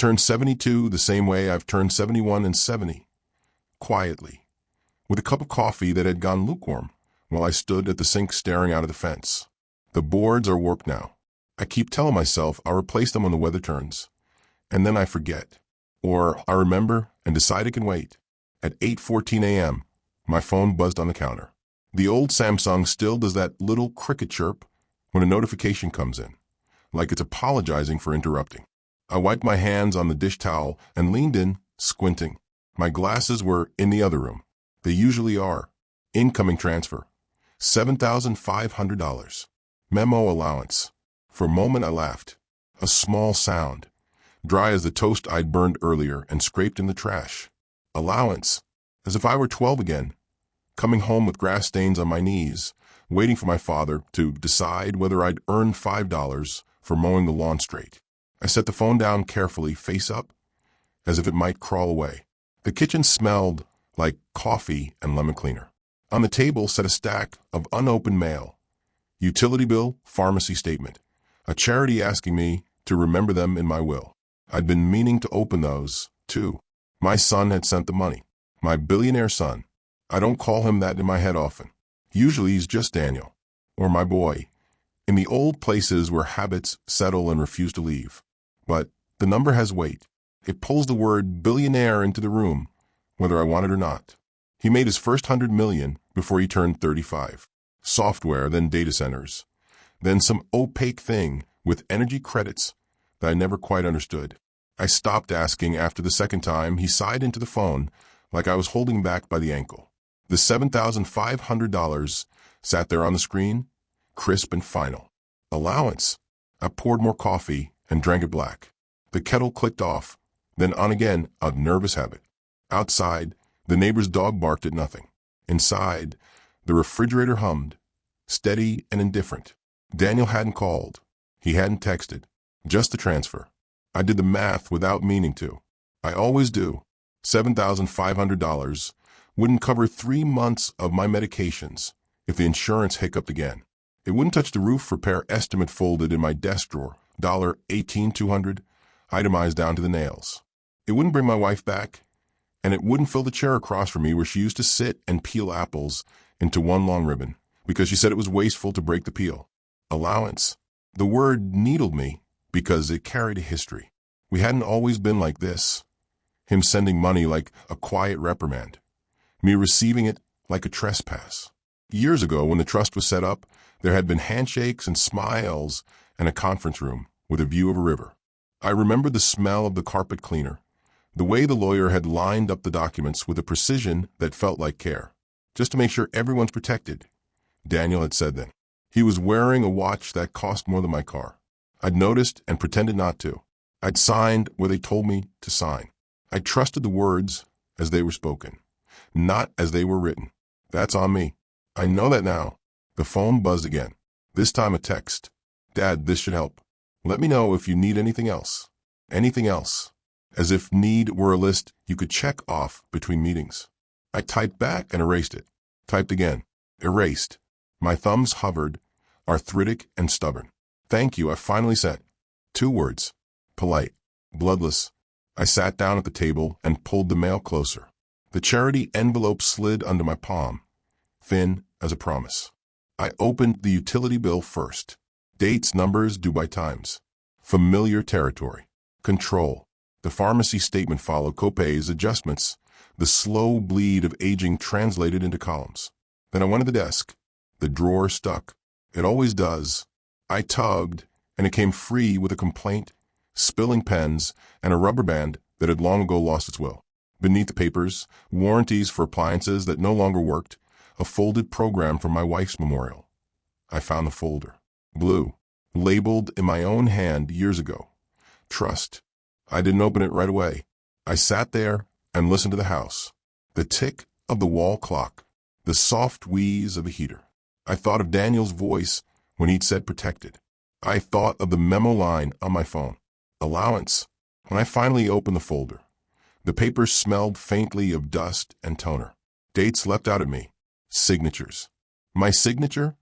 turned 72 the same way I've turned 71 and 70, quietly, with a cup of coffee that had gone lukewarm while I stood at the sink staring out of the fence. The boards are warped now. I keep telling myself I'll replace them when the weather turns, and then I forget. Or I remember and decide it can wait. At 8:14 a.m., my phone buzzed on the counter. The old Samsung still does that little cricket chirp when a notification comes in, like it's apologizing for interrupting. I wiped my hands on the dish towel and leaned in, squinting. My glasses were in the other room. They usually are. Incoming transfer. $7,500. Memo allowance. For a moment I laughed. A small sound, dry as the toast I'd burned earlier and scraped in the trash. Allowance. As if I were 12 again, coming home with grass stains on my knees, waiting for my father to decide whether I'd earned $5 for mowing the lawn straight. I set the phone down carefully, face up, as if it might crawl away. The kitchen smelled like coffee and lemon cleaner. On the table sat a stack of unopened mail. Utility bill, pharmacy statement. A charity asking me to remember them in my will. I'd been meaning to open those, too. My son had sent the money. My billionaire son. I don't call him that in my head often. Usually he's just Daniel, or my boy, in the old places where habits settle and refuse to leave. But the number has weight. It pulls the word billionaire into the room, whether I want it or not. He made his first 100 million before he turned 35. Software, then data centers, then some opaque thing with energy credits that I never quite understood. I stopped asking after the second time he sighed into the phone like I was holding back by the ankle. The $7,500 sat there on the screen, crisp and final. Allowance. I poured more coffee and drank it black. The kettle clicked off, then on again, out of nervous habit. Outside, the neighbor's dog barked at nothing. Inside, the refrigerator hummed, steady and indifferent. Daniel hadn't called. He hadn't texted. Just the transfer. I did the math without meaning to. I always do. $7,500 wouldn't cover 3 months of my medications if the insurance hiccuped again. It wouldn't touch the roof repair estimate folded in my desk drawer, $18,200, itemized down to the nails. It wouldn't bring my wife back, and it wouldn't fill the chair across from me where she used to sit and peel apples into one long ribbon, because she said it was wasteful to break the peel. Allowance. The word needled me because it carried a history. We hadn't always been like this. Him sending money like a quiet reprimand. Me receiving it like a trespass. Years ago, when the trust was set up, there had been handshakes and smiles and a conference room with a view of a river. I remembered the smell of the carpet cleaner, the way the lawyer had lined up the documents with a precision that felt like care, just to make sure everyone's protected. Daniel had said then. He was wearing a watch that cost more than my car. I'd noticed and pretended not to. I'd signed where they told me to sign. I trusted the words as they were spoken, not as they were written. That's on me. I know that now. The phone buzzed again. This time a text. Dad, this should help. Let me know if you need anything else. Anything else. As if need were a list you could check off between meetings. I typed back and erased it. Typed again. Erased. My thumbs hovered, arthritic and stubborn. Thank you, I finally sent. 2 words. Polite. Bloodless. I sat down at the table and pulled the mail closer. The charity envelope slid under my palm, thin as a promise. I opened the utility bill first. Dates, numbers, due by times. Familiar territory. Control. The pharmacy statement followed, copays, adjustments, the slow bleed of aging translated into columns. Then I went to the desk. The drawer stuck. It always does. I tugged, and it came free with a complaint, spilling pens, and a rubber band that had long ago lost its will. Beneath the papers, warranties for appliances that no longer worked, a folded program from my wife's memorial. I found the folder. Blue. Labeled in my own hand years ago. Trust. I didn't open it right away. I sat there and listened to the house. The tick of the wall clock. The soft wheeze of a heater. I thought of Daniel's voice when he'd said protected. I thought of the memo line on my phone. Allowance. When I finally opened the folder, the paper smelled faintly of dust and toner. Dates leapt out at me. Signatures. My signature?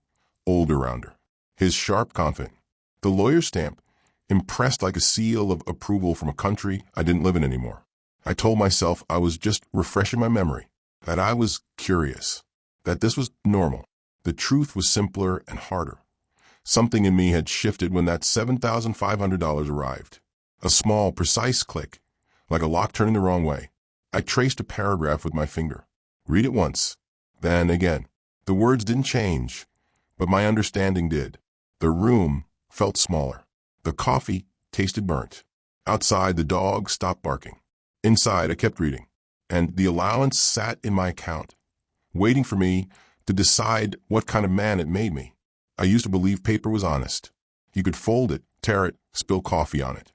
Older rounder. His sharp, confident. The lawyer's stamp. impressed like a seal of approval from a country I didn't live in anymore. I told myself I was just refreshing my memory, that I was curious, that this was normal. The truth was simpler and harder. Something in me had shifted when that $7,500 arrived. A small, precise click, like a lock turning the wrong way. I traced a paragraph with my finger. Read it once, then again. The words didn't change, but my understanding did. The room felt smaller. The coffee tasted burnt. Outside, the dog stopped barking. Inside, I kept reading, and the allowance sat in my account, waiting for me to decide what kind of man it made me. I used to believe paper was honest. You could fold it, tear it, spill coffee on it,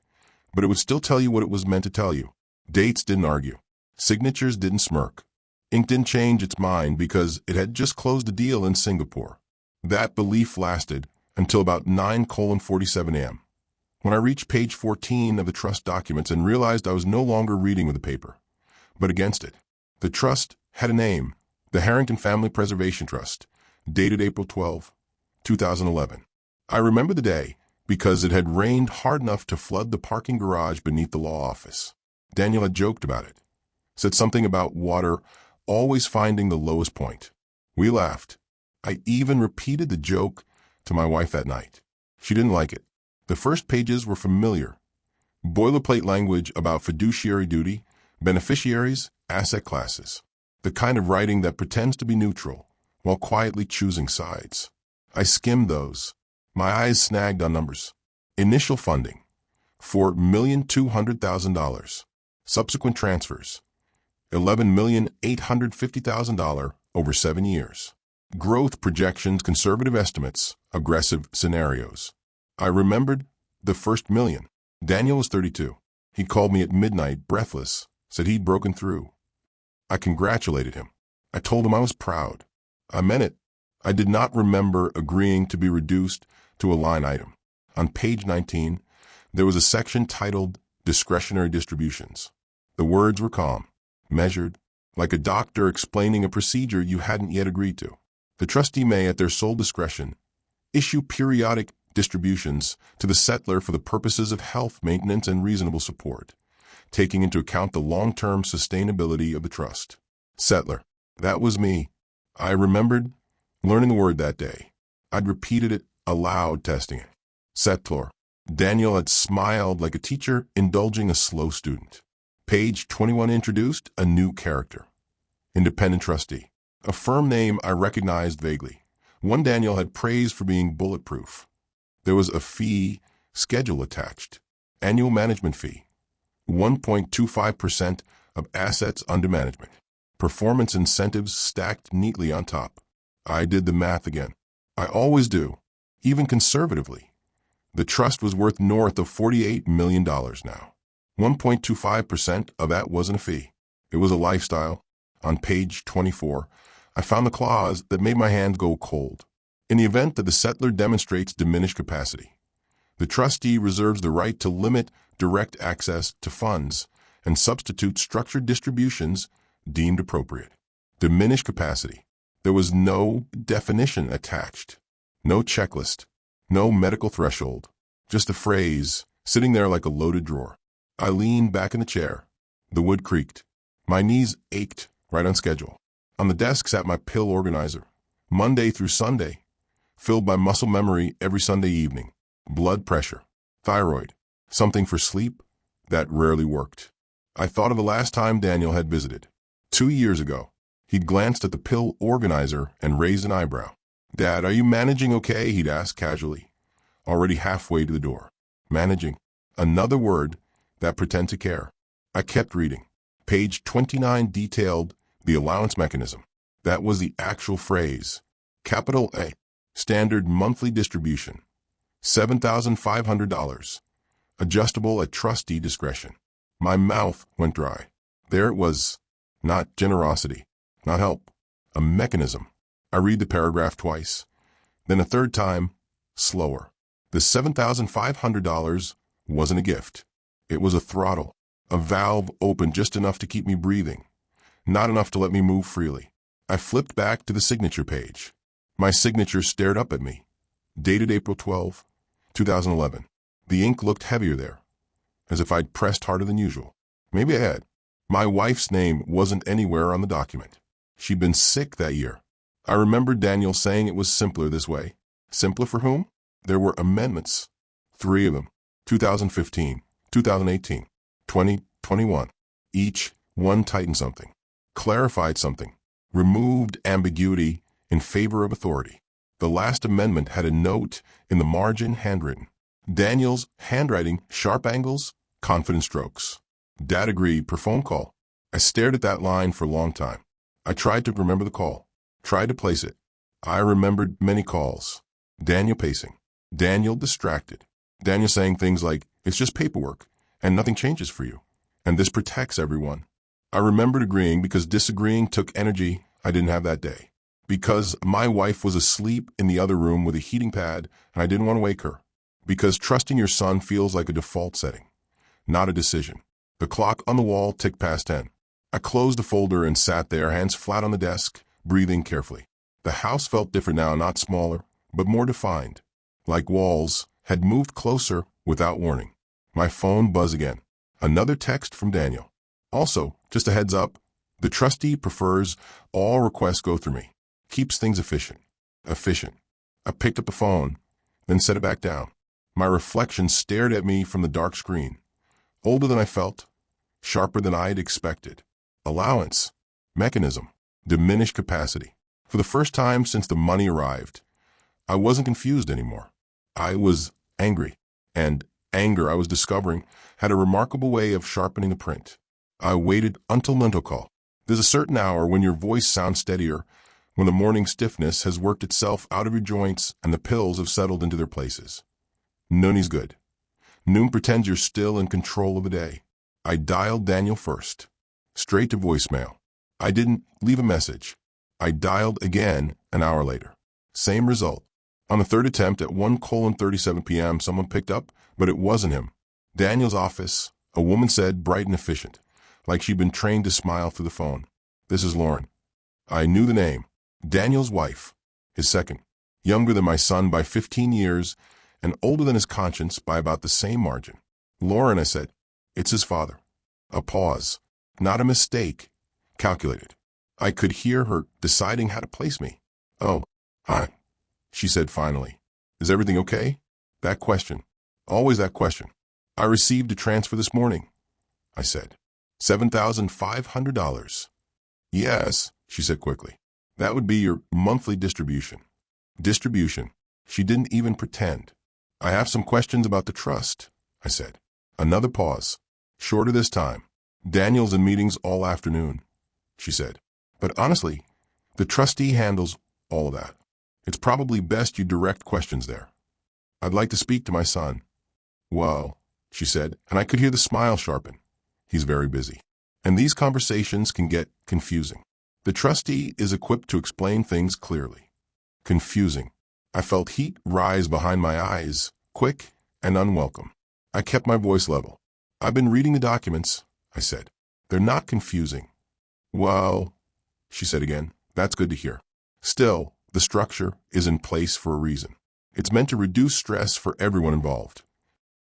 but it would still tell you what it was meant to tell you. Dates didn't argue. Signatures didn't smirk. Ink didn't change its mind because it had just closed a deal in Singapore. That belief lasted until about 9:47 a.m. when I reached page 14 of the trust documents and realized I was no longer reading with the paper, but against it. The trust had a name, the Harrington Family Preservation Trust, dated April 12, 2011. I remember the day because it had rained hard enough to flood the parking garage beneath the law office. Daniel had joked about it, said something about water always finding the lowest point. We laughed. I even repeated the joke to my wife that night. She didn't like it. The first pages were familiar. Boilerplate language about fiduciary duty, beneficiaries, asset classes. The kind of writing that pretends to be neutral while quietly choosing sides. I skimmed those. My eyes snagged on numbers. Initial funding, $4,200,000. Subsequent transfers, $11,850,000 over 7 years. Growth projections, conservative estimates, aggressive scenarios. I remembered the first million. Daniel was 32. He called me at midnight, breathless, said he'd broken through. I congratulated him. I told him I was proud. I meant it. I did not remember agreeing to be reduced to a line item. On page 19, there was a section titled Discretionary Distributions. The words were calm, measured, like a doctor explaining a procedure you hadn't yet agreed to. The trustee may, at their sole discretion, issue periodic distributions to the settlor for the purposes of health maintenance and reasonable support, taking into account the long-term sustainability of the trust. Settlor. That was me. I remembered learning the word that day. I'd repeated it aloud, testing it. Settlor. Daniel had smiled like a teacher indulging a slow student. Page 21 introduced a new character. Independent trustee. A firm name I recognized vaguely. One Daniel had praised for being bulletproof. There was a fee schedule attached. Annual management fee. 1.25% of assets under management. Performance incentives stacked neatly on top. I did the math again. I always do, even conservatively. The trust was worth north of $48 million now. 1.25% of that wasn't a fee. It was a lifestyle. On page 24, I found the clause that made my hands go cold. In the event that the settlor demonstrates diminished capacity, the trustee reserves the right to limit direct access to funds and substitute structured distributions deemed appropriate. Diminished capacity. There was no definition attached, no checklist, no medical threshold, just a phrase sitting there like a loaded drawer. I leaned back in the chair. The wood creaked. My knees ached right on schedule. On the desk sat my pill organizer, Monday through Sunday, filled by muscle memory every Sunday evening, blood pressure, thyroid, something for sleep that rarely worked. I thought of the last time Daniel had visited. 2 years ago. He'd glanced at the pill organizer and raised an eyebrow. "Dad, are you managing okay?" he'd asked casually, already halfway to the door. Managing. Another word that pretend to care. I kept reading. Page 29 detailed the allowance mechanism. That was the actual phrase. Capital A. Standard monthly distribution. $7,500. Adjustable at trustee discretion. My mouth went dry. There it was. Not generosity. Not help. A mechanism. I read the paragraph twice. Then a third time, slower. The $7,500 wasn't a gift. It was a throttle. A valve opened just enough to keep me breathing. Not enough to let me move freely. I flipped back to the signature page. My signature stared up at me. Dated April 12, 2011. The ink looked heavier there, as if I'd pressed harder than usual. Maybe I had. My wife's name wasn't anywhere on the document. She'd been sick that year. I remembered Daniel saying it was simpler this way. Simpler for whom? There were amendments. 3 of them. 2015, 2018, 2021. Each one tightened something, clarified something, removed ambiguity in favor of authority. The last amendment had a note in the margin handwritten. Daniel's handwriting, sharp angles, confident strokes. Dad agreed per phone call. I stared at that line for a long time. I tried to remember the call, tried to place it. I remembered many calls. Daniel pacing. Daniel distracted. Daniel saying things like, "It's just paperwork, and nothing changes for you. And this protects everyone." I remembered agreeing because disagreeing took energy I didn't have that day. Because my wife was asleep in the other room with a heating pad, and I didn't want to wake her. Because trusting your son feels like a default setting, not a decision. The clock on the wall ticked past 10. I closed the folder and sat there, hands flat on the desk, breathing carefully. The house felt different now, not smaller, but more defined. Like walls had moved closer without warning. My phone buzzed again. Another text from Daniel. Also, just a heads up, the trustee prefers all requests go through me. Keeps things efficient. Efficient. I picked up the phone, then set it back down. My reflection stared at me from the dark screen. Older than I felt, sharper than I had expected. Allowance. Mechanism. Diminished capacity. For the first time since the money arrived, I wasn't confused anymore. I was angry. And anger, I was discovering, had a remarkable way of sharpening the print. I waited until mental call. There's a certain hour when your voice sounds steadier, when the morning stiffness has worked itself out of your joints and the pills have settled into their places. Noon's good. Noon pretends you're still in control of the day. I dialed Daniel first. Straight to voicemail. I didn't leave a message. I dialed again an hour later. Same result. On the third attempt at 1:37 p.m., someone picked up, but it wasn't him. Daniel's office, a woman said, bright and efficient, like she'd been trained to smile through the phone. "This is Lauren." I knew the name. Daniel's wife. His second. Younger than my son by 15 years and older than his conscience by about the same margin. "Lauren," I said. "It's his father." A pause. Not a mistake. Calculated. I could hear her deciding how to place me. "Oh, hi," she said finally. "Is everything okay?" That question. Always that question. "I received a transfer this morning," I said. $7,500. "Yes," she said quickly. "That would be your monthly distribution." Distribution. She didn't even pretend. "I have some questions about the trust," I said. Another pause. Shorter this time. "Daniel's in meetings all afternoon," she said. "But honestly, the trustee handles all of that. It's probably best you direct questions there. I'd like to speak to my son." "Well," she said, and I could hear the smile sharpen. "He's very busy." And these conversations can get confusing. The trustee is equipped to explain things clearly. Confusing. I felt heat rise behind my eyes, quick and unwelcome. I kept my voice level. "I've been reading the documents," I said. "They're not confusing." "Well," she said again, "that's good to hear. Still, the structure is in place for a reason. It's meant to reduce stress for everyone involved."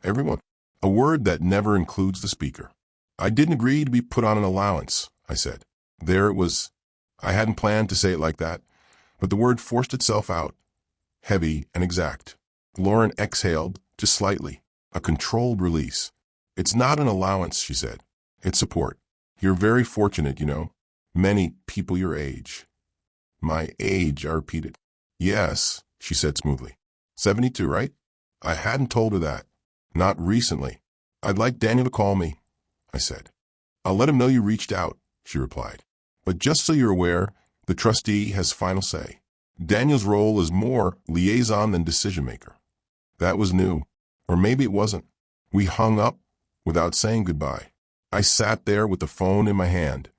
Everyone. A word that never includes the speaker. "I didn't agree to be put on an allowance," I said. There it was. I hadn't planned to say it like that, but the word forced itself out, heavy and exact. Lauren exhaled, just slightly, a controlled release. "It's not an allowance," she said. "It's support. You're very fortunate, you know. Many people your age." "My age," I repeated. "Yes," she said smoothly. 72, right?" I hadn't told her that. "Not recently. I'd like Daniel to call me," I said. "I'll let him know you reached out," she replied. "But just so you're aware, the trustee has final say. Daniel's role is more liaison than decision maker." That was new. Or maybe it wasn't. We hung up without saying goodbye. I sat there with the phone in my hand,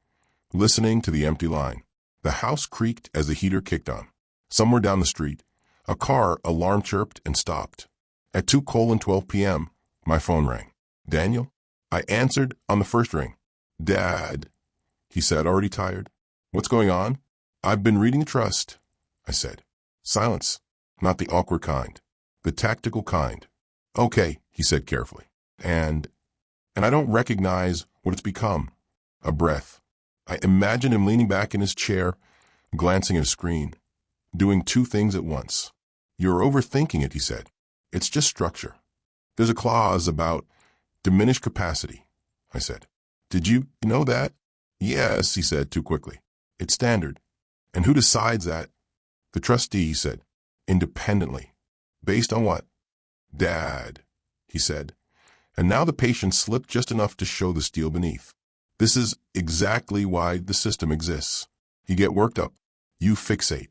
listening to the empty line. The house creaked as the heater kicked on. Somewhere down the street, a car alarm chirped and stopped. At 2:12 p.m., my phone rang. "Daniel?" I answered on the first ring. "Dad," he said, already tired. "What's going on?" "I've been reading the trust," I said. Silence. Not the awkward kind. The tactical kind. Okay, he said carefully. And I don't recognize what it's become. A breath. I imagined him leaning back in his chair, glancing at a screen, doing two things at once. You're overthinking it, he said. It's just structure. There's a clause about diminished capacity, I said. Did you know that? Yes, he said too quickly. It's standard. And who decides that? The trustee, he said, independently. Based on what? Dad, he said. And now the patient slipped just enough to show the steel beneath. This is exactly why the system exists. You get worked up. You fixate.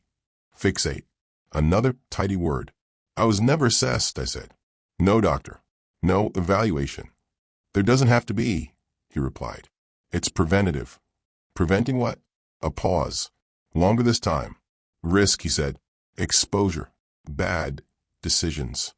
Fixate. Another tidy word. I was never assessed, I said. No, doctor. No evaluation. There doesn't have to be, he replied. It's preventative. Preventing what? A pause. Longer this time. Risk, he said. Exposure. Bad decisions.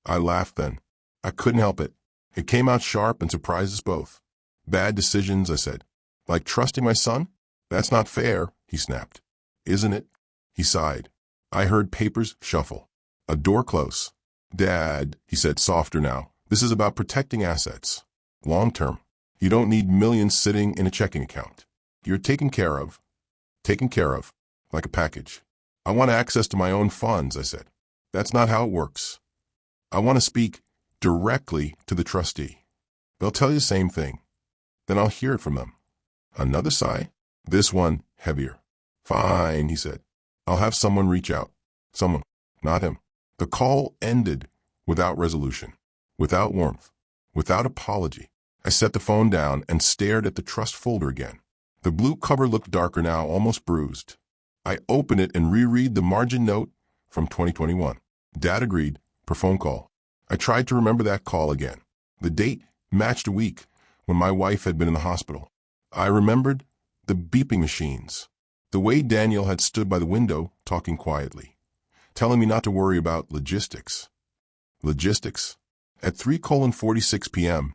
I laughed then. I couldn't help it. It came out sharp and surprised us both. Bad decisions, I said. Like trusting my son? That's not fair, he snapped. Isn't it? He sighed. I heard papers shuffle. A door close. Dad, he said softer now, this is about protecting assets. Long term. You don't need millions sitting in a checking account. You're taken care of. Taken care of. Like a package. I want access to my own funds, I said. That's not how it works. I want to speak directly to the trustee. They'll tell you the same thing. Then I'll hear it from them. Another sigh. This one heavier. Fine, he said. I'll have someone reach out. Someone. Not him. The call ended without resolution, without warmth, without apology. I set the phone down and stared at the trust folder again. The blue cover looked darker now, almost bruised. I opened it and reread the margin note from 2021. Dad agreed, per phone call. I tried to remember that call again. The date matched a week when my wife had been in the hospital. I remembered the beeping machines, the way Daniel had stood by the window talking quietly, telling me not to worry about logistics. Logistics? At 3:46 p.m.,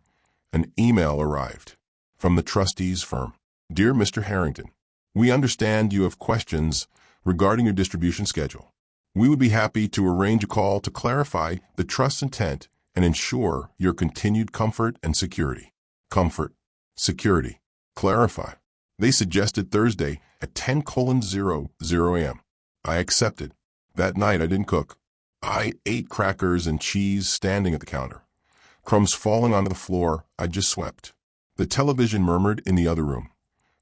an email arrived from the trustee's firm. Dear Mr. Harrington, we understand you have questions regarding your distribution schedule. We would be happy to arrange a call to clarify the trust's intent and ensure your continued comfort and security. Comfort, security, clarify. They suggested Thursday at 10:00 a.m. I accepted. That night I didn't cook. I ate crackers and cheese standing at the counter. Crumbs falling onto the floor, I just swept. The television murmured in the other room.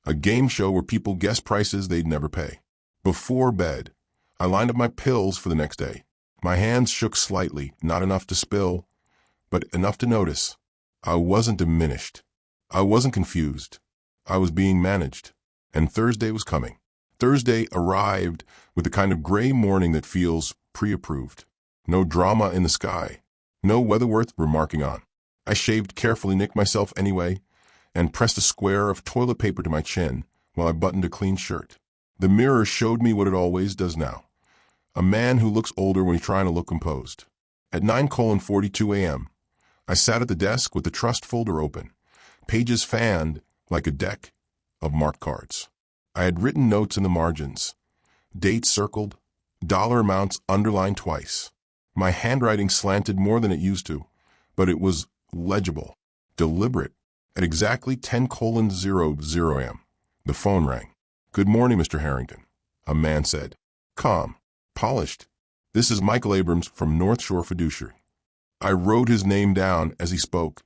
A game show where people guess prices they'd never pay. Before bed, I lined up my pills for the next day. My hands shook slightly, not enough to spill, but enough to notice. I wasn't diminished. I wasn't confused. I was being managed. And Thursday was coming. Thursday arrived with the kind of gray morning that feels pre-approved. No drama in the sky. No weather worth remarking on. I shaved carefully, nicked myself anyway, and pressed a square of toilet paper to my chin while I buttoned a clean shirt. The mirror showed me what it always does now. A man who looks older when he's trying to look composed. At 9:42 a.m., I sat at the desk with the trust folder open, pages fanned like a deck of marked cards. I had written notes in the margins, dates circled, dollar amounts underlined twice. My handwriting slanted more than it used to, but it was legible, deliberate. At exactly 10:00 a.m., the phone rang. Good morning, Mr. Harrington, a man said. Calm, polished. This is Michael Abrams from North Shore Fiduciary. I wrote his name down as he spoke,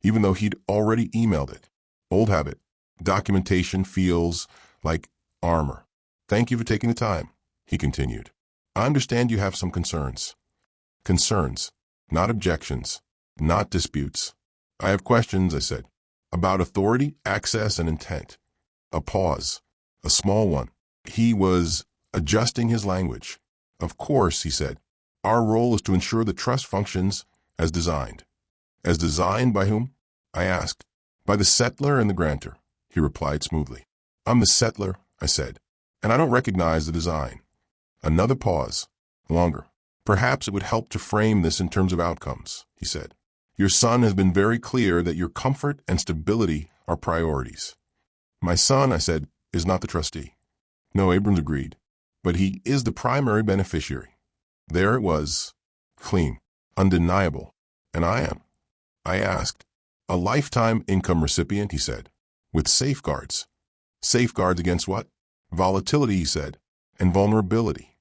even though he'd already emailed it. Old habit. Documentation feels like armor. Thank you for taking the time, he continued. I understand you have some concerns. Concerns, not objections, not disputes. I have questions, I said, about authority, access, and intent. A pause, a small one. He was adjusting his language. Of course, he said, our role is to ensure the trust functions as designed. As designed by whom? I asked. By the settler and the grantor, he replied smoothly. I'm the settler, I said, and I don't recognize the design. Another pause, longer. Perhaps it would help to frame this in terms of outcomes, he said. Your son has been very clear that your comfort and stability are priorities. My son, I said, is not the trustee. No, Abrams agreed, but he is the primary beneficiary. There it was, clean, undeniable. And I am. I asked. A lifetime income recipient, he said. With safeguards. Safeguards against what? Volatility, he said. And vulnerability.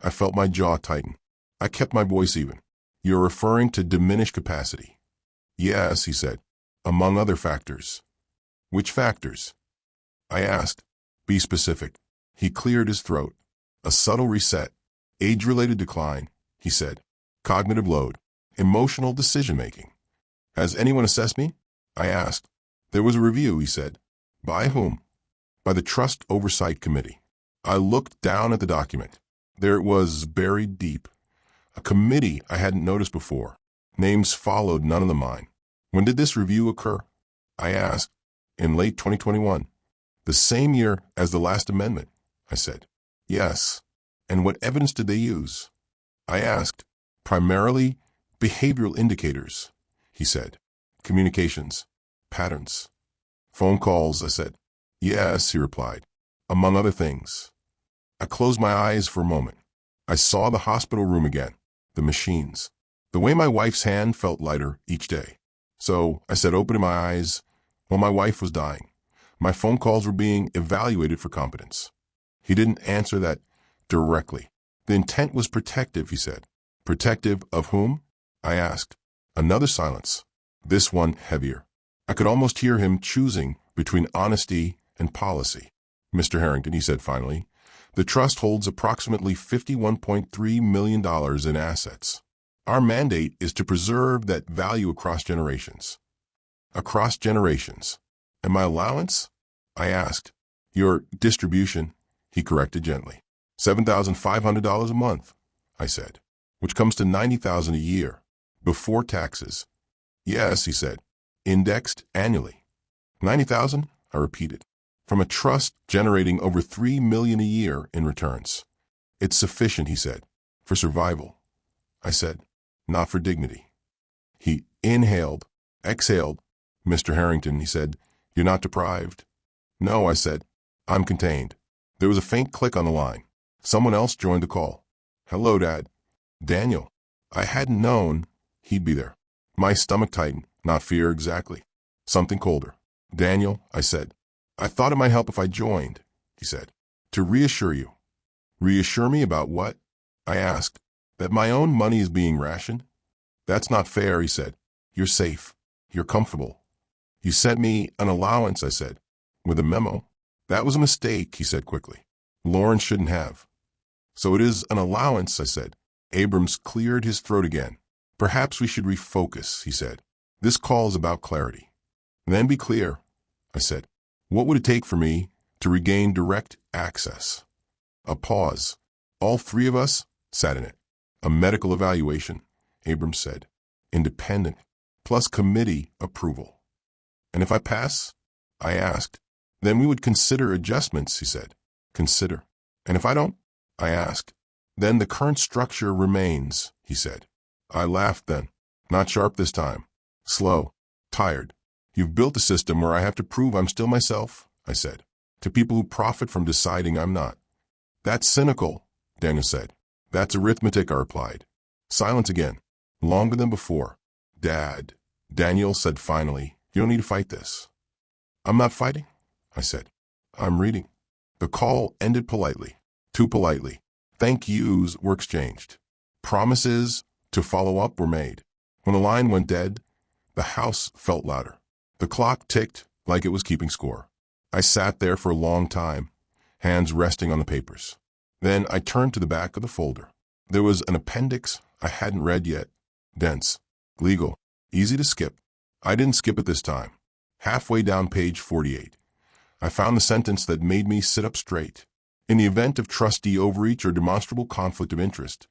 I felt my jaw tighten. I kept my voice even. You're referring to diminished capacity. Yes, he said. Among other factors. Which factors? I asked. Be specific. He cleared his throat. A subtle reset. Age-related decline, he said. Cognitive load. Emotional decision-making. Has anyone assessed me? I asked. There was a review, he said. By whom? By the Trust Oversight Committee. I looked down at the document. There it was, buried deep. A committee I hadn't noticed before. Names followed, none of them mine. When did this review occur? I asked. In late 2021. The same year as the last amendment, I said. Yes. And what evidence did they use? I asked. Primarily behavioral indicators, he said. Communications, patterns, phone calls, I said. Yes, he replied. Among other things. I closed my eyes for a moment. I saw the hospital room again, the machines, the way my wife's hand felt lighter each day. So I said, opening my eyes, while my wife was dying. My phone calls were being evaluated for competence. He didn't answer that directly. The intent was protective, he said. Protective of whom? I asked. Another silence. This one heavier. I could almost hear him choosing between honesty and policy. Mr. Harrington, he said finally, the trust holds approximately $51.3 million in assets. Our mandate is to preserve that value across generations. Across generations. And my allowance? I asked. Your distribution, he corrected gently. $7,500 a month, I said, which comes to $90,000 a year, before taxes. Yes, he said, indexed annually. $90,000, I repeated, from a trust generating over $3 million a year in returns. It's sufficient, he said, for survival. I said, not for dignity. He inhaled, exhaled. Mr. Harrington, he said, you're not deprived. No, I said, I'm contained. There was a faint click on the line. Someone else joined the call. Hello, Dad. Daniel. I hadn't known he'd be there. My stomach tightened, not fear exactly. Something colder. Daniel, I said. I thought it might help if I joined, he said. To reassure you. Reassure me about what? I asked. That my own money is being rationed? That's not fair, he said. You're safe. You're comfortable. You sent me an allowance, I said, with a memo. That was a mistake, he said quickly. Lauren shouldn't have. So it is an allowance, I said. Abrams cleared his throat again. Perhaps we should refocus, he said. This call is about clarity. Then be clear, I said. What would it take for me to regain direct access? A pause. All three of us sat in it. A medical evaluation, Abrams said. Independent, plus committee approval. And if I pass? I asked. Then we would consider adjustments, he said. Consider. And if I don't? I asked. Then the current structure remains, he said. I laughed then. Not sharp this time. Slow. Tired. You've built a system where I have to prove I'm still myself, I said. To people who profit from deciding I'm not. That's cynical, Daniel said. That's arithmetic, I replied. Silence again. Longer than before. Dad, Daniel said finally, you don't need to fight this. I'm not fighting, I said. I'm reading. The call ended politely. Too politely. Thank yous were exchanged. Promises to follow up were made. When the line went dead, the house felt louder. The clock ticked like it was keeping score. I sat there for a long time, hands resting on the papers. Then I turned to the back of the folder. There was an appendix I hadn't read yet. Dense. Legal. Easy to skip. I didn't skip it this time. Halfway down page 48, I found the sentence that made me sit up straight. In the event of trustee overreach or demonstrable conflict of interest,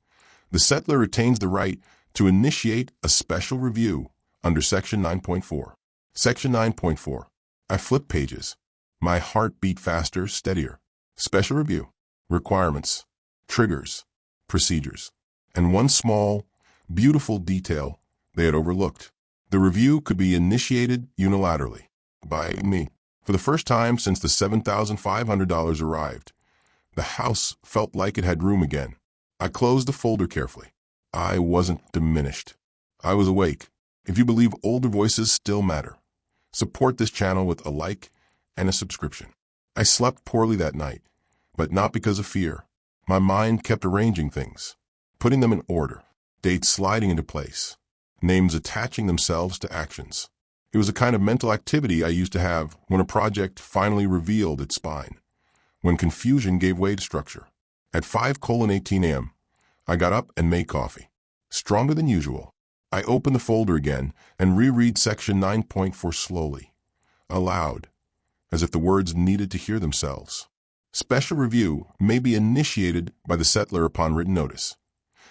the settlor retains the right to initiate a special review under Section 9.4. Section 9.4. I flipped pages. My heart beat faster, steadier. Special review. Requirements. Triggers. Procedures. And one small, beautiful detail they had overlooked. The review could be initiated unilaterally by me. For the first time since the $7,500 arrived, the house felt like it had room again. I closed the folder carefully. I wasn't diminished. I was awake. If you believe older voices still matter, support this channel with a like and a subscription. I slept poorly that night, but not because of fear. My mind kept arranging things, putting them in order, dates sliding into place, names attaching themselves to actions. It was a kind of mental activity I used to have when a project finally revealed its spine, when confusion gave way to structure. At 5:18 a.m., I got up and made coffee. Stronger than usual, I opened the folder again and reread section 9.4 slowly, aloud, as if the words needed to hear themselves. Special review may be initiated by the settlor upon written notice,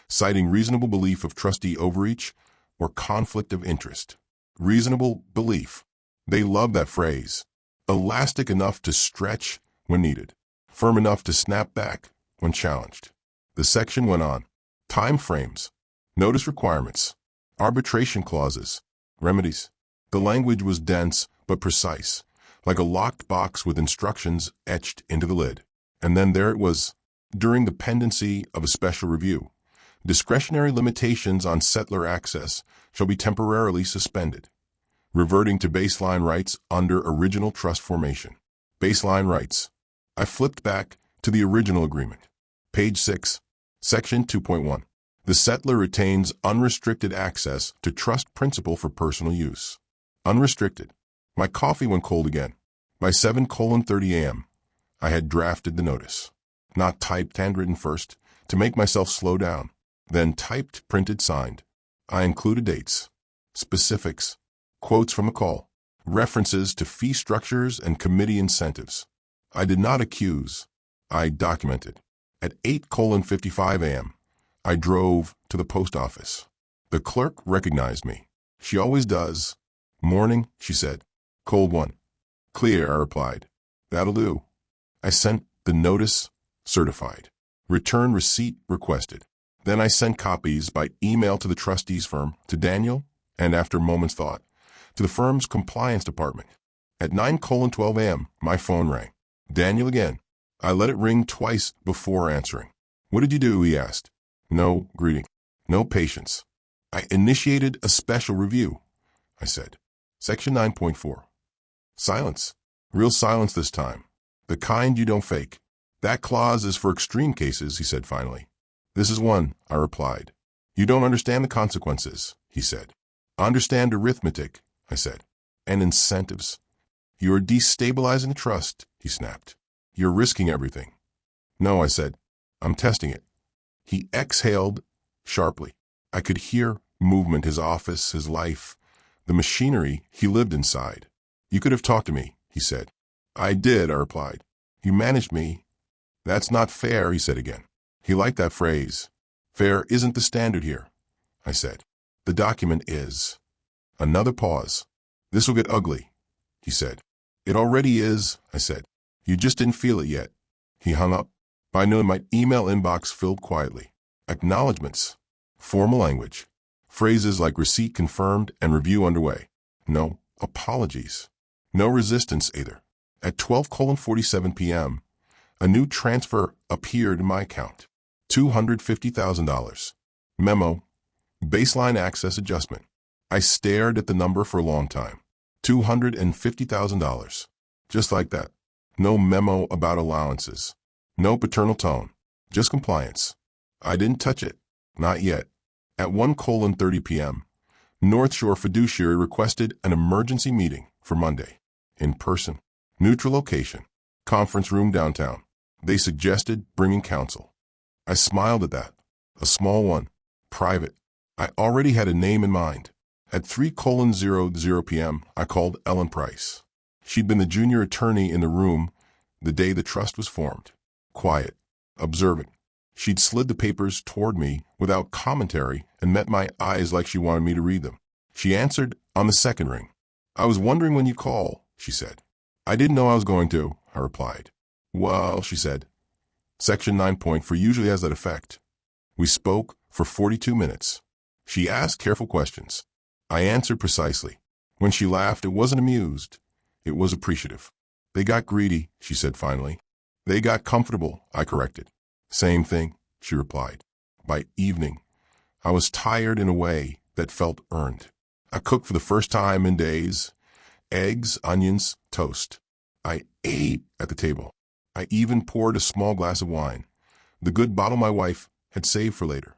citing reasonable belief of trustee overreach or conflict of interest. Reasonable belief. They love that phrase. Elastic enough to stretch when needed, firm enough to snap back when challenged. The section went on. Time frames, notice requirements, arbitration clauses, remedies. The language was dense but precise, like a locked box with instructions etched into the lid. And then there it was, during the pendency of a special review. Discretionary limitations on settlor access shall be temporarily suspended, reverting to baseline rights under original trust formation. Baseline rights. I flipped back to the original agreement. Page 6, Section 2.1. The settlor retains unrestricted access to trust principal for personal use. Unrestricted. My coffee went cold again. By 7:30 a.m., I had drafted the notice. Not typed, handwritten first, to make myself slow down. Then typed, printed, signed. I included dates, specifics, quotes from a call, references to fee structures and committee incentives. I did not accuse. I documented. At 8:55 a.m., I drove to the post office. The clerk recognized me. She always does. Morning, she said. Cold one. Clear, I replied. That'll do. I sent the notice, certified. Return receipt requested. Then I sent copies by email to the trustees firm, to Daniel, and after a moment's thought, to the firm's compliance department. At 9:12 a.m., my phone rang. Daniel again. I let it ring twice before answering. What did you do? He asked. No greeting. No patience. I initiated a special review, I said. Section 9.4. Silence. Real silence this time. The kind you don't fake. That clause is for extreme cases, he said finally. This is one, I replied. You don't understand the consequences, he said. Understand arithmetic, I said. And incentives. You are destabilizing the trust, he snapped. You're risking everything. No, I said. I'm testing it. He exhaled sharply. I could hear movement, his office, his life, the machinery he lived inside. You could have talked to me, he said. I did, I replied. You managed me. That's not fair, he said again. He liked that phrase. Fair isn't the standard here, I said. The document is. Another pause. This will get ugly, he said. It already is, I said. You just didn't feel it yet. He hung up. By noon, my email inbox filled quietly. Acknowledgements. Formal language. Phrases like receipt confirmed and review underway. No apologies. No resistance either. At 12:47 p.m., a new transfer appeared in my account. $250,000. Memo. Baseline access adjustment. I stared at the number for a long time. $250,000. Just like that. No memo about allowances. No paternal tone. Just compliance. I didn't touch it. Not yet. At 1:30 p.m., North Shore Fiduciary requested an emergency meeting for Monday. In person. Neutral location. Conference room downtown. They suggested bringing counsel. I smiled at that. A small one. Private. I already had a name in mind. At 3:00 p.m., I called Ellen Price. She'd been the junior attorney in the room the day the trust was formed. Quiet. Observant. She'd slid the papers toward me without commentary and met my eyes like she wanted me to read them. She answered on the second ring. I was wondering when you'd call, she said. I didn't know I was going to, I replied. Well, she said. Section 9.4 usually has that effect. We spoke for 42 minutes. She asked careful questions. I answered precisely. When she laughed, it wasn't amused. It was appreciative. They got greedy, she said finally. They got comfortable, I corrected. Same thing, she replied. By evening, I was tired in a way that felt earned. I cooked for the first time in days. Eggs, onions, toast. I ate at the table. I even poured a small glass of wine, the good bottle my wife had saved for later.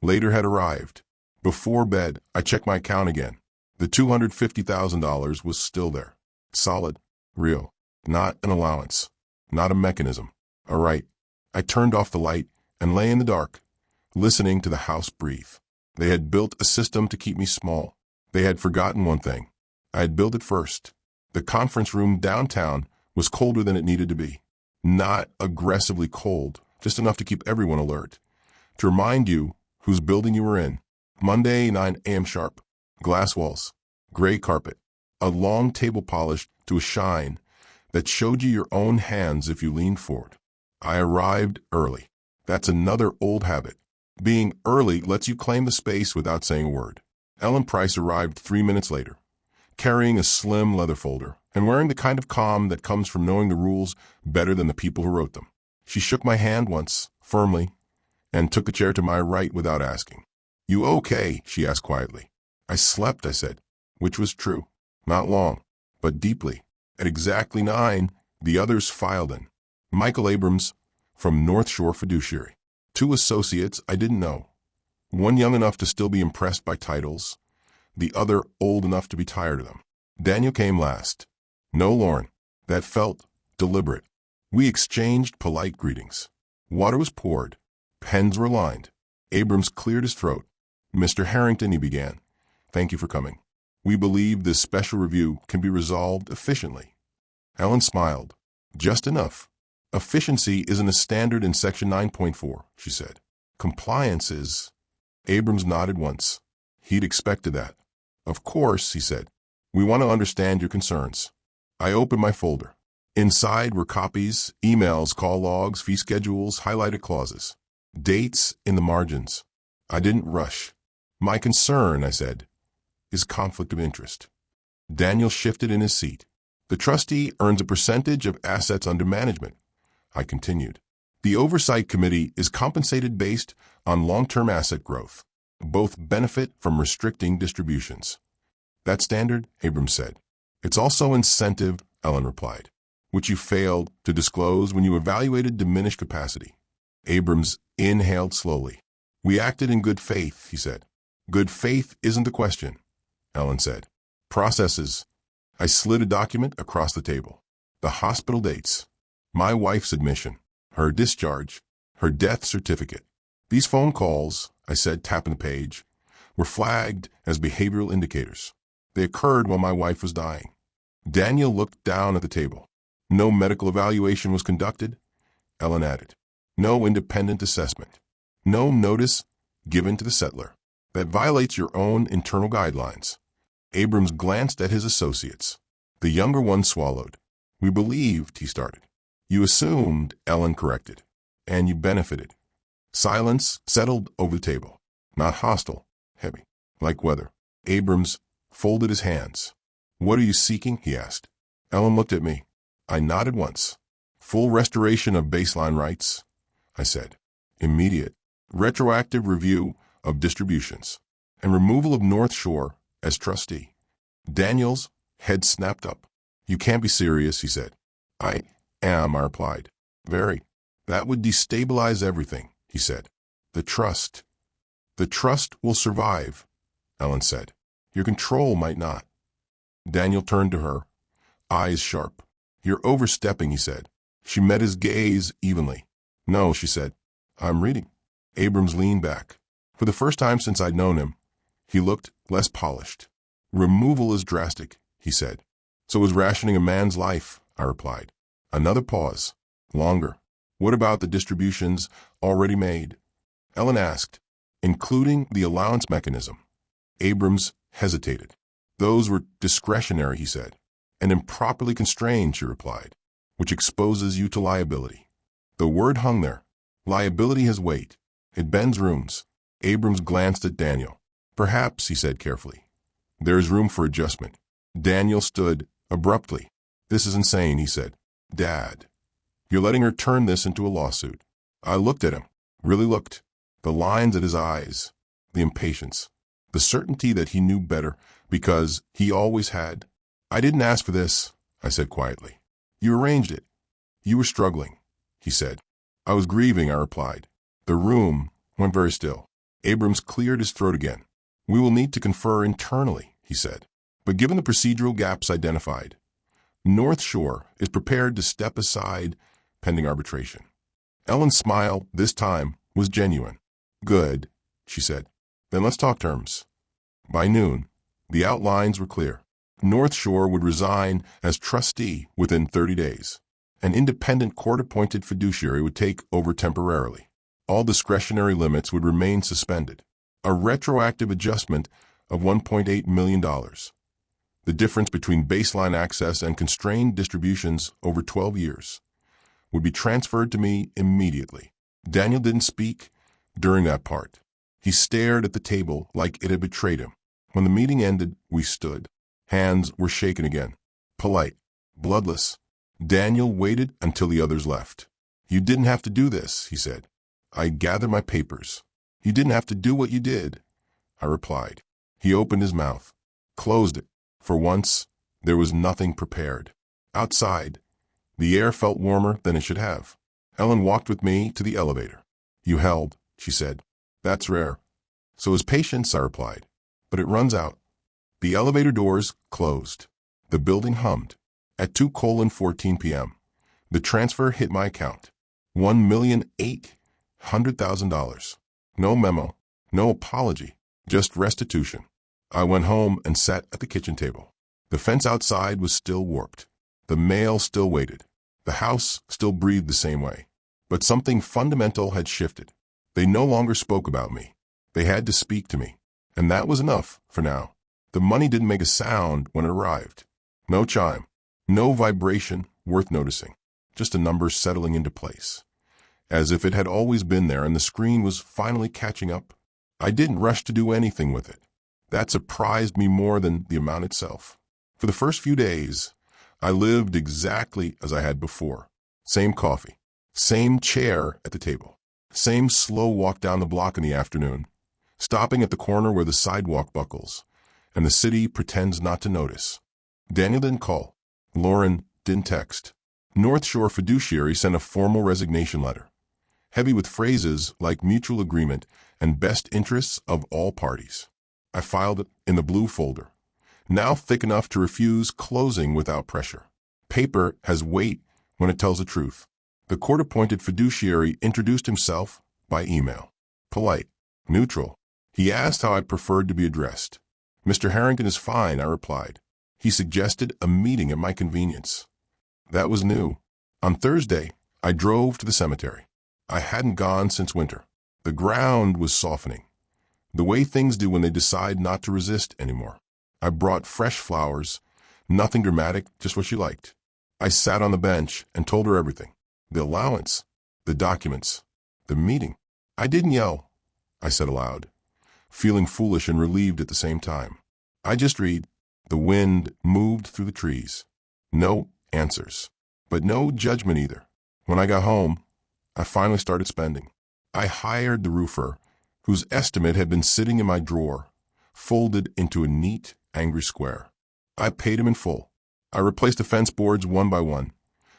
Later had arrived. Before bed, I checked my account again. The $250,000 was still there. Solid, real, not an allowance, not a mechanism. All right. I turned off the light and lay in the dark, listening to the house breathe. They had built a system to keep me small. They had forgotten one thing. I had built it first. The conference room downtown was colder than it needed to be. Not aggressively cold, just enough to keep everyone alert. To remind you whose building you were in. Monday, 9 a.m. sharp. Glass walls, gray carpet, a long table polished to a shine that showed you your own hands if you leaned forward. I arrived early. That's another old habit. Being early lets you claim the space without saying a word. Ellen Price arrived 3 minutes later, carrying a slim leather folder and wearing the kind of calm that comes from knowing the rules better than the people who wrote them. She shook my hand once, firmly, and took a chair to my right without asking. "You okay?" she asked quietly. "I slept," I said, which was true. Not long, but deeply. At exactly 9, the others filed in. Michael Abrams from North Shore Fiduciary. 2 associates I didn't know. One young enough to still be impressed by titles, the other old enough to be tired of them. Daniel came last. No Lauren. That felt deliberate. We exchanged polite greetings. Water was poured. Pens were lined. Abrams cleared his throat. "Mr. Harrington," he began, "thank you for coming. We believe this special review can be resolved efficiently." Ellen smiled. "Just enough. Efficiency isn't a standard in Section 9.4, she said. Compliance is." Abrams nodded once. He'd expected that. "Of course," he said. "We want to understand your concerns." I opened my folder. Inside were copies, emails, call logs, fee schedules, highlighted clauses. Dates in the margins. I didn't rush. "My concern," I said, "is conflict of interest." Daniel shifted in his seat. "The trustee earns a percentage of assets under management," I continued. "The Oversight Committee is compensated based on long-term asset growth. Both benefit from restricting distributions." "That's standard," Abrams said. "It's also incentive," Ellen replied, "which you failed to disclose when you evaluated diminished capacity." Abrams inhaled slowly. "We acted in good faith," he said. "Good faith isn't the question," Ellen said. "Processes." I slid a document across the table. The hospital dates. My wife's admission. Her discharge. Her death certificate. These phone calls, I said, tapping the page, were flagged as behavioral indicators. They occurred while my wife was dying. Daniel looked down at the table. "No medical evaluation was conducted," Ellen added. "No independent assessment. No notice given to the settler. That violates your own internal guidelines." Abrams glanced at his associates. The younger one swallowed. "We believed," he started. "You assumed," Ellen corrected. "And you benefited." Silence settled over the table. Not hostile, heavy, like weather. Abrams folded his hands. "What are you seeking?" he asked. Ellen looked at me. I nodded once. "Full restoration of baseline rights," I said. "Immediate, retroactive review of distributions, and removal of North Shore as trustee." Daniel's head snapped up. "You can't be serious," he said. "I am," I replied. "Very. That would destabilize everything," he said. The trust will survive," Ellen said. "Your control might not." Daniel turned to her, eyes sharp. "You're overstepping," he said. She met his gaze evenly. "No," she said. "I'm reading." Abrams leaned back. For the first time since I'd known him, he looked less polished. "Removal is drastic," he said. "So is rationing a man's life," I replied. Another pause. Longer. "What about the distributions already made?" Ellen asked. "Including the allowance mechanism." Abrams hesitated. "Those were discretionary," he said. "And improperly constrained," she replied, "which exposes you to liability." The word hung there. Liability has weight. It bends rooms. Abrams glanced at Daniel. "Perhaps," he said carefully, "there is room for adjustment." Daniel stood abruptly. "This is insane," he said. "Dad, you're letting her turn this into a lawsuit." I looked at him, really looked. The lines at his eyes, the impatience, the certainty that he knew better because he always had. "I didn't ask for this," I said quietly. "You arranged it. You were struggling," he said. "I was grieving," I replied. The room went very still. Abrams cleared his throat again. "We will need to confer internally," he said. "But given the procedural gaps identified, North Shore is prepared to step aside pending arbitration." Ellen's smile, this time, was genuine. "Good," she said. "Then let's talk terms." By noon, the outlines were clear. North Shore would resign as trustee within 30 days. An independent court-appointed fiduciary would take over temporarily. All discretionary limits would remain suspended. A retroactive adjustment of $1.8 million. The difference between baseline access and constrained distributions over 12 years would be transferred to me immediately. Daniel didn't speak during that part. He stared at the table like it had betrayed him. When the meeting ended, we stood. Hands were shaken again. Polite, bloodless. Daniel waited until the others left. "You didn't have to do this," he said. I gathered my papers. "You didn't have to do what you did," I replied. He opened his mouth, closed it. For once, there was nothing prepared. Outside, the air felt warmer than it should have. Ellen walked with me to the elevator. "You held," she said. "That's rare." "So is patience," I replied. "But it runs out." The elevator doors closed. The building hummed. At 2:14 p.m., the transfer hit my account. $1,800,000. No memo, no apology, just restitution. I went home and sat at the kitchen table. The fence outside was still warped. The mail still waited. The house still breathed the same way. But something fundamental had shifted. They no longer spoke about me. They had to speak to me. And that was enough for now. The money didn't make a sound when it arrived. No chime. No vibration worth noticing. Just a number settling into place. As if it had always been there and the screen was finally catching up. I didn't rush to do anything with it. That surprised me more than the amount itself. For the first few days, I lived exactly as I had before. Same coffee. Same chair at the table. Same slow walk down the block in the afternoon. Stopping at the corner where the sidewalk buckles, and the city pretends not to notice. Daniel didn't call. Lauren didn't text. North Shore fiduciary sent a formal resignation letter, heavy with phrases like mutual agreement and best interests of all parties. I filed it in the blue folder, now thick enough to refuse closing without pressure. Paper has weight when it tells the truth. The court-appointed fiduciary introduced himself by email. Polite, neutral. He asked how I preferred to be addressed. "Mr. Harrington is fine," I replied. He suggested a meeting at my convenience. That was new. On Thursday, I drove to the cemetery. I hadn't gone since winter. The ground was softening, the way things do when they decide not to resist anymore. I brought fresh flowers, nothing dramatic, just what she liked. I sat on the bench and told her everything. The allowance, the documents, the meeting. I didn't yell, I said aloud, feeling foolish and relieved at the same time. I just read. The wind moved through the trees. No answers, but no judgment either. When I got home, I finally started spending. I hired the roofer, whose estimate had been sitting in my drawer, folded into a neat, angry square. I paid him in full. I replaced the fence boards one by one.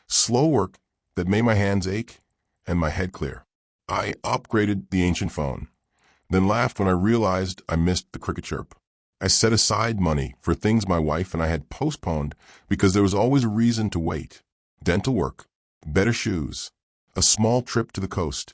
Slow work that made my hands ache and my head clear. I upgraded the ancient phone, then laughed when I realized I missed the cricket chirp. I set aside money for things my wife and I had postponed because there was always a reason to wait. Dental work, better shoes, a small trip to the coast,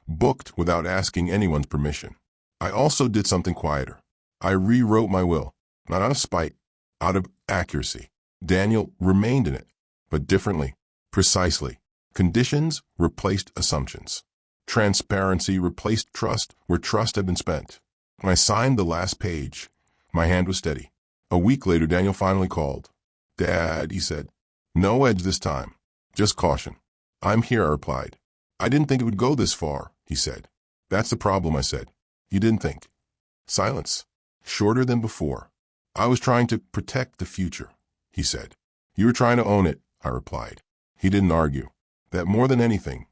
booked without asking anyone's permission. I also did something quieter. I rewrote my will, not out of spite, out of accuracy. Daniel remained in it, but differently, precisely. Conditions replaced assumptions. Transparency replaced trust where trust had been spent. When I signed the last page, my hand was steady. A week later, Daniel finally called. "Dad," he said. "No edge this time. Just caution." "I'm here," I replied. "I didn't think it would go this far," he said. "That's the problem," I said. "You didn't think." Silence. Shorter than before. "I was trying to protect the future," he said. "You were trying to own it," I replied. He didn't argue. That more than anything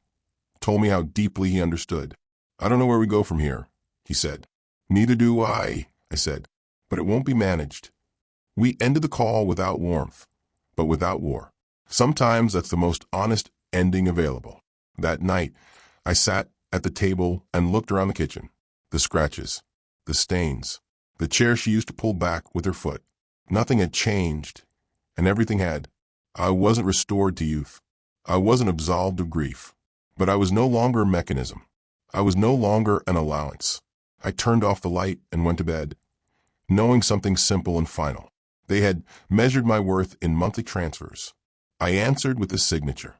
told me how deeply he understood. "I don't know where we go from here," he said. "Neither do I I said, but it won't be managed. We ended the call without warmth, but without war. Sometimes that's the most honest ending available. That night, I sat at the table and looked around the kitchen. The scratches, the stains, the chair she used to pull back with her foot. Nothing had changed, and everything had. I wasn't restored to youth. I wasn't absolved of grief. But I was no longer a mechanism. I was no longer an allowance. I turned off the light and went to bed, knowing something simple and final. They had measured my worth in monthly transfers. I answered with a signature.